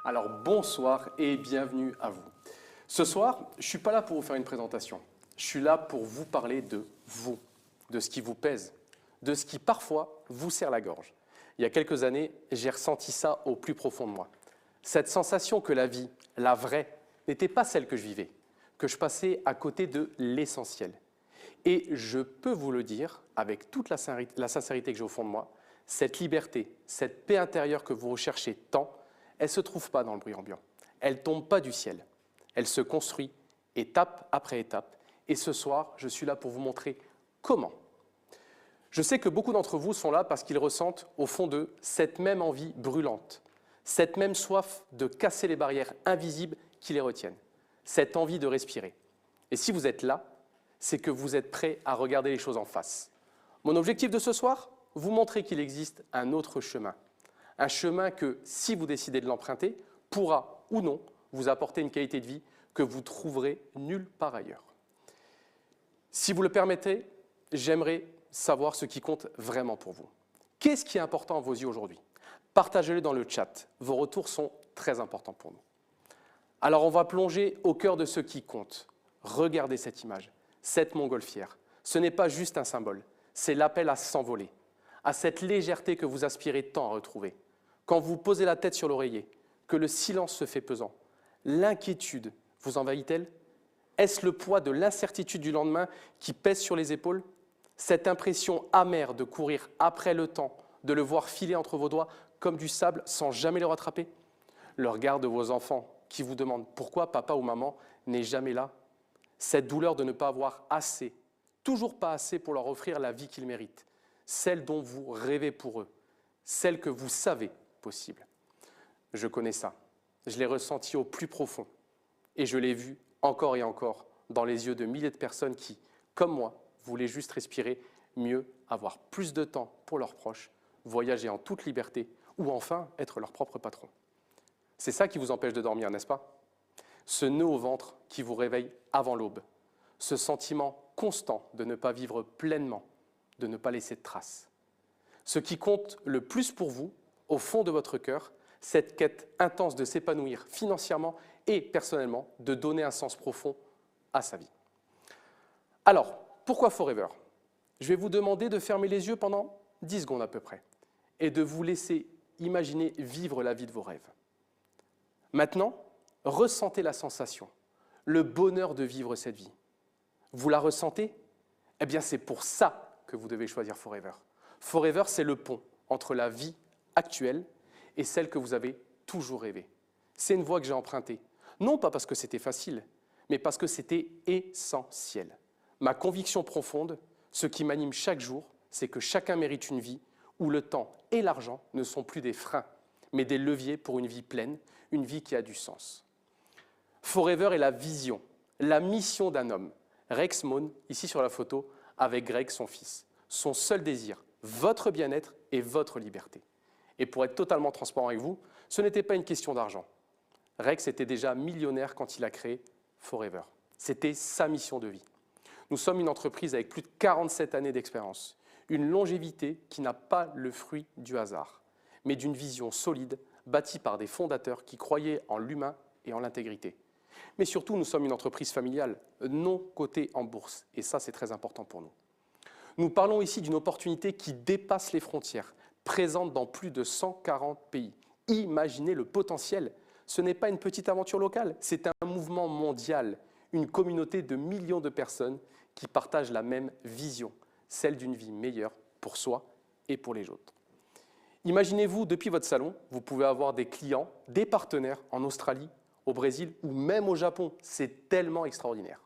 Alors bonsoir et bienvenue à vous. Ce soir, je ne suis pas là pour vous faire une présentation. Je suis là pour vous parler de vous, de ce qui vous pèse, de ce qui parfois vous serre la gorge. Il y a quelques années, j'ai ressenti ça au plus profond de moi. Cette sensation que la vie, la vraie, n'était pas celle que je vivais, que je passais à côté de l'essentiel. Et je peux vous le dire avec toute la sincérité que j'ai au fond de moi, cette liberté, cette paix intérieure que vous recherchez tant, elle ne se trouve pas dans le bruit ambiant. Elle ne tombe pas du ciel. Elle se construit étape après étape. Et ce soir, je suis là pour vous montrer comment. Je sais que beaucoup d'entre vous sont là parce qu'ils ressentent au fond d'eux cette même envie brûlante, cette même soif de casser les barrières invisibles qui les retiennent, cette envie de respirer. Et si vous êtes là, c'est que vous êtes prêts à regarder les choses en face. Mon objectif de ce soir, vous montrer qu'il existe un autre chemin. Un chemin que, si vous décidez de l'emprunter, pourra ou non vous apporter une qualité de vie que vous trouverez nulle part ailleurs. Si vous le permettez, j'aimerais savoir ce qui compte vraiment pour vous. Qu'est-ce qui est important à vos yeux aujourd'hui? Partagez-le dans le chat. Vos retours sont très importants pour nous. Alors, on va plonger au cœur de ce qui compte. Regardez cette image, cette montgolfière. Ce n'est pas juste un symbole, c'est l'appel à s'envoler, à cette légèreté que vous aspirez tant à retrouver. Quand vous posez la tête sur l'oreiller, que le silence se fait pesant, l'inquiétude vous envahit-elle? Est-ce le poids de l'incertitude du lendemain qui pèse sur les épaules? Cette impression amère de courir après le temps, de le voir filer entre vos doigts comme du sable sans jamais le rattraper? Le regard de vos enfants qui vous demandent pourquoi papa ou maman n'est jamais là? Cette douleur de ne pas avoir assez, toujours pas assez pour leur offrir la vie qu'ils méritent, celle dont vous rêvez pour eux, celle que vous savez possible. Je connais ça, je l'ai ressenti au plus profond et je l'ai vu encore et encore dans les yeux de milliers de personnes qui, comme moi, voulaient juste respirer mieux, avoir plus de temps pour leurs proches, voyager en toute liberté ou enfin être leur propre patron. C'est ça qui vous empêche de dormir, n'est-ce pas? Ce nœud au ventre qui vous réveille avant l'aube, ce sentiment constant de ne pas vivre pleinement, de ne pas laisser de traces. Ce qui compte le plus pour vous, au fond de votre cœur, cette quête intense de s'épanouir financièrement et personnellement, de donner un sens profond à sa vie. Alors, pourquoi Forever? Je vais vous demander de fermer les yeux pendant 10 secondes à peu près et de vous laisser imaginer vivre la vie de vos rêves. Maintenant, ressentez la sensation, le bonheur de vivre cette vie. Vous la ressentez? Eh bien, c'est pour ça que vous devez choisir Forever. Forever, c'est le pont entre la vie actuelle et celle que vous avez toujours rêvée. C'est une voie que j'ai empruntée, non pas parce que c'était facile, mais parce que c'était essentiel. Ma conviction profonde, ce qui m'anime chaque jour, c'est que chacun mérite une vie où le temps et l'argent ne sont plus des freins, mais des leviers pour une vie pleine, une vie qui a du sens. Forever est la vision, la mission d'un homme, Rex Mohn, ici sur la photo, avec Greg, son fils. Son seul désir, votre bien-être et votre liberté. Et pour être totalement transparent avec vous, ce n'était pas une question d'argent. Rex était déjà millionnaire quand il a créé Forever. C'était sa mission de vie. Nous sommes une entreprise avec plus de 47 années d'expérience, une longévité qui n'a pas le fruit du hasard, mais d'une vision solide, bâtie par des fondateurs qui croyaient en l'humain et en l'intégrité. Mais surtout, nous sommes une entreprise familiale, non cotée en bourse, et ça, c'est très important pour nous. Nous parlons ici d'une opportunité qui dépasse les frontières, présente dans plus de 140 pays. Imaginez le potentiel. Ce n'est pas une petite aventure locale, c'est un mouvement mondial, une communauté de millions de personnes qui partagent la même vision, celle d'une vie meilleure pour soi et pour les autres. Imaginez-vous, depuis votre salon, vous pouvez avoir des clients, des partenaires en Australie, au Brésil ou même au Japon. C'est tellement extraordinaire.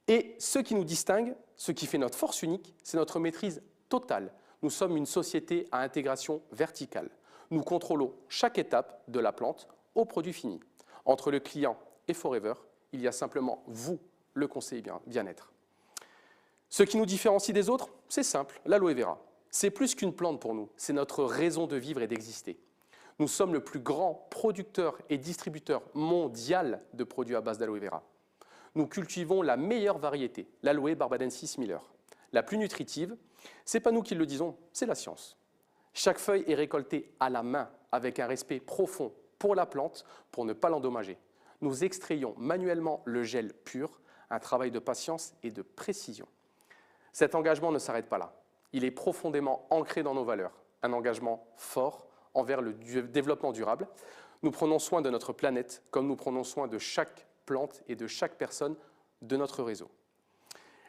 Et ce qui nous distingue, ce qui fait notre force unique, c'est notre maîtrise totale. Nous sommes une société à intégration verticale. Nous contrôlons chaque étape de la plante au produit fini. Entre le client et Forever, il y a simplement vous, le conseiller bien-être. Ce qui nous différencie des autres, c'est simple, l'aloe vera. C'est plus qu'une plante pour nous, c'est notre raison de vivre et d'exister. Nous sommes le plus grand producteur et distributeur mondial de produits à base d'aloe vera. Nous cultivons la meilleure variété, l'Aloe barbadensis Miller. La plus nutritive, ce n'est pas nous qui le disons, c'est la science. Chaque feuille est récoltée à la main avec un respect profond pour la plante pour ne pas l'endommager. Nous extrayons manuellement le gel pur, un travail de patience et de précision. Cet engagement ne s'arrête pas là. Il est profondément ancré dans nos valeurs, un engagement fort envers le développement durable. Nous prenons soin de notre planète comme nous prenons soin de chaque plante et de chaque personne de notre réseau.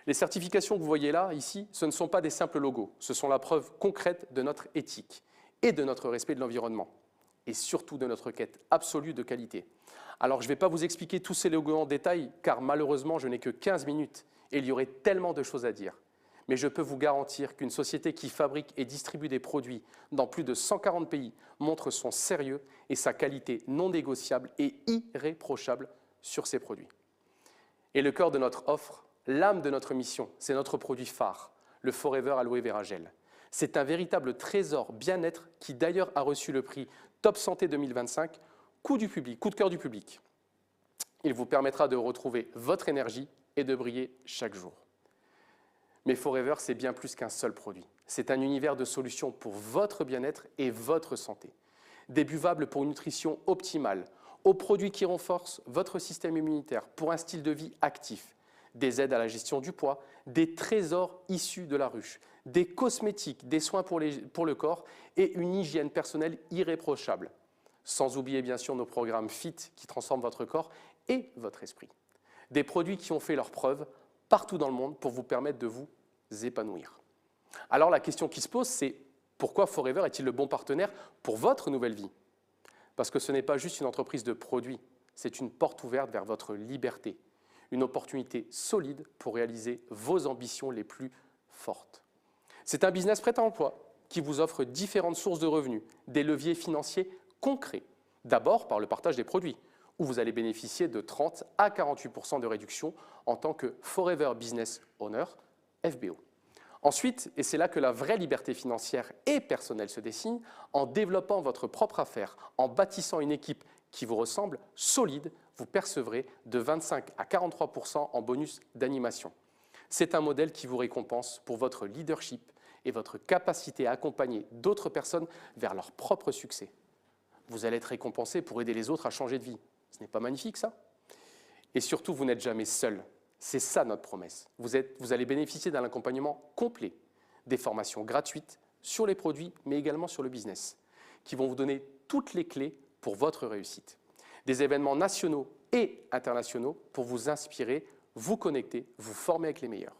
Les certifications que vous voyez là, ici, ce ne sont pas des simples logos, ce sont la preuve concrète de notre éthique et de notre respect de l'environnement, et surtout de notre quête absolue de qualité. Alors je ne vais pas vous expliquer tous ces logos en détail, car malheureusement je n'ai que 15 minutes, et il y aurait tellement de choses à dire. Mais je peux vous garantir qu'une société qui fabrique et distribue des produits dans plus de 140 pays montre son sérieux et sa qualité non négociable et irréprochable sur ses produits. Et le cœur de notre offre, l'âme de notre mission, c'est notre produit phare, le Forever Aloe Vera Gel. C'est un véritable trésor bien-être qui d'ailleurs a reçu le prix Top Santé 2025, coup de cœur du public. Il vous permettra de retrouver votre énergie et de briller chaque jour. Mais Forever, c'est bien plus qu'un seul produit. C'est un univers de solutions pour votre bien-être et votre santé. Des buvables pour une nutrition optimale, aux produits qui renforcent votre système immunitaire pour un style de vie actif, des aides à la gestion du poids, des trésors issus de la ruche, des cosmétiques, des soins pour le corps et une hygiène personnelle irréprochable. Sans oublier bien sûr nos programmes FIT qui transforment votre corps et votre esprit. Des produits qui ont fait leurs preuves partout dans le monde pour vous permettre de vous épanouir. Alors la question qui se pose, c'est pourquoi Forever est-il le bon partenaire pour votre nouvelle vie? Parce que ce n'est pas juste une entreprise de produits, c'est une porte ouverte vers votre liberté, une opportunité solide pour réaliser vos ambitions les plus fortes. C'est un business prêt à l'emploi qui vous offre différentes sources de revenus, des leviers financiers concrets. D'abord par le partage des produits, où vous allez bénéficier de 30 à 48% de réduction en tant que Forever Business Owner, FBO. Ensuite, et c'est là que la vraie liberté financière et personnelle se dessine, en développant votre propre affaire, en bâtissant une équipe qui vous ressemble, solide, vous percevrez de 25 à 43% en bonus d'animation. C'est un modèle qui vous récompense pour votre leadership et votre capacité à accompagner d'autres personnes vers leur propre succès. Vous allez être récompensé pour aider les autres à changer de vie. Ce n'est pas magnifique, ça? Et surtout, vous n'êtes jamais seul. C'est ça notre promesse. Vous allez bénéficier d'un accompagnement complet, des formations gratuites sur les produits, mais également sur le business, qui vont vous donner toutes les clés pour votre réussite. Des événements nationaux et internationaux pour vous inspirer, vous connecter, vous former avec les meilleurs.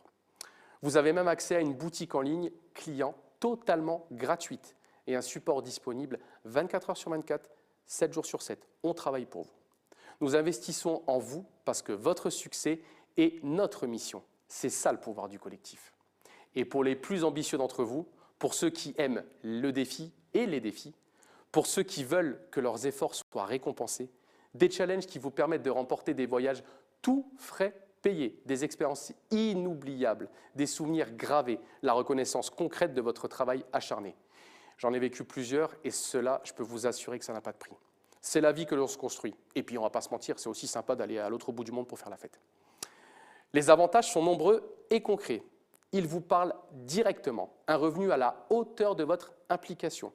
Vous avez même accès à une boutique en ligne client totalement gratuite et un support disponible 24 heures sur 24, 7 jours sur 7. On travaille pour vous. Nous investissons en vous parce que votre succès est notre mission. C'est ça le pouvoir du collectif. Et pour les plus ambitieux d'entre vous, pour ceux qui aiment le défi et les défis, pour ceux qui veulent que leurs efforts soient récompensés, des challenges qui vous permettent de remporter des voyages tout frais payés, des expériences inoubliables, des souvenirs gravés, la reconnaissance concrète de votre travail acharné. J'en ai vécu plusieurs et cela, je peux vous assurer que ça n'a pas de prix. C'est la vie que l'on se construit. Et puis, on ne va pas se mentir, c'est aussi sympa d'aller à l'autre bout du monde pour faire la fête. Les avantages sont nombreux et concrets. Ils vous parlent directement. Un revenu à la hauteur de votre implication.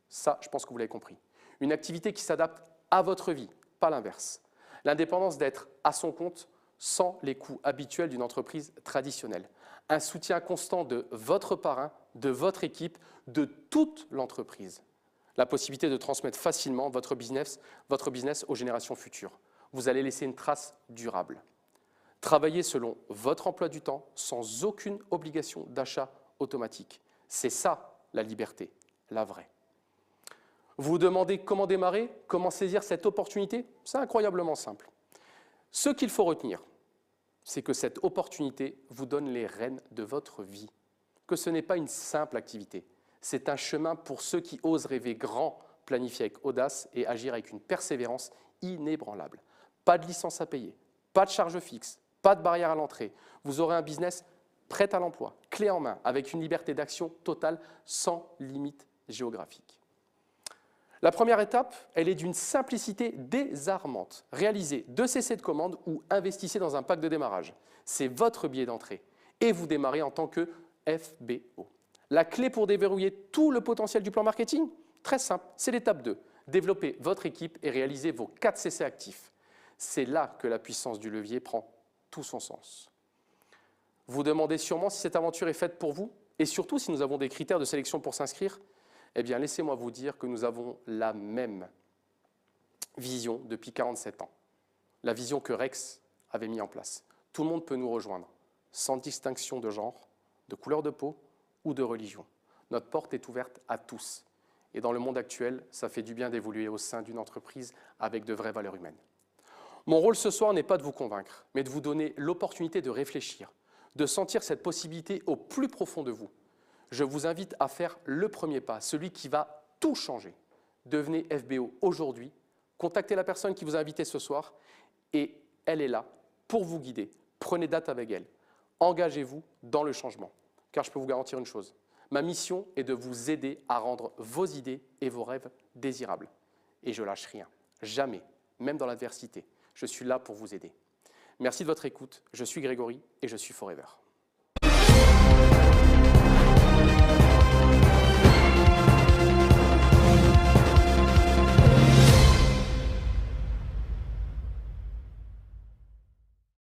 Ça, je pense que vous l'avez compris. Une activité qui s'adapte à votre vie, pas l'inverse. L'indépendance d'être à son compte sans les coûts habituels d'une entreprise traditionnelle. Un soutien constant de votre parrain, de votre équipe, de toute l'entreprise. La possibilité de transmettre facilement votre business aux générations futures. Vous allez laisser une trace durable. Travailler selon votre emploi du temps sans aucune obligation d'achat automatique. C'est ça la liberté, la vraie. Vous vous demandez comment démarrer, comment saisir cette opportunité? C'est incroyablement simple. Ce qu'il faut retenir, c'est que cette opportunité vous donne les rênes de votre vie, que ce n'est pas une simple activité. C'est un chemin pour ceux qui osent rêver grand, planifier avec audace et agir avec une persévérance inébranlable. Pas de licence à payer, pas de charge fixe, pas de barrière à l'entrée. Vous aurez un business prêt à l'emploi, clé en main, avec une liberté d'action totale sans limite géographique. La première étape, elle est d'une simplicité désarmante. Réalisez 2 CC de commande ou investissez dans un pack de démarrage. C'est votre billet d'entrée et vous démarrez en tant que FBO. La clé pour déverrouiller tout le potentiel du plan marketing, très simple, c'est l'étape 2. Développez votre équipe et réalisez vos 4 CC actifs. C'est là que la puissance du levier prend tout son sens. Vous demandez sûrement si cette aventure est faite pour vous et surtout si nous avons des critères de sélection pour s'inscrire. Eh bien, laissez-moi vous dire que nous avons la même vision depuis 47 ans. La vision que Rex avait mise en place. Tout le monde peut nous rejoindre, sans distinction de genre, de couleur de peau ou de religion. Notre porte est ouverte à tous. Et dans le monde actuel, ça fait du bien d'évoluer au sein d'une entreprise avec de vraies valeurs humaines. Mon rôle ce soir n'est pas de vous convaincre, mais de vous donner l'opportunité de réfléchir, de sentir cette possibilité au plus profond de vous. Je vous invite à faire le premier pas, celui qui va tout changer. Devenez FBO aujourd'hui, contactez la personne qui vous a invité ce soir et elle est là pour vous guider. Prenez date avec elle. Engagez-vous dans le changement. Car je peux vous garantir une chose, ma mission est de vous aider à rendre vos idées et vos rêves désirables. Et je lâche rien, jamais, même dans l'adversité. Je suis là pour vous aider. Merci de votre écoute. Je suis Grégory et je suis Forever.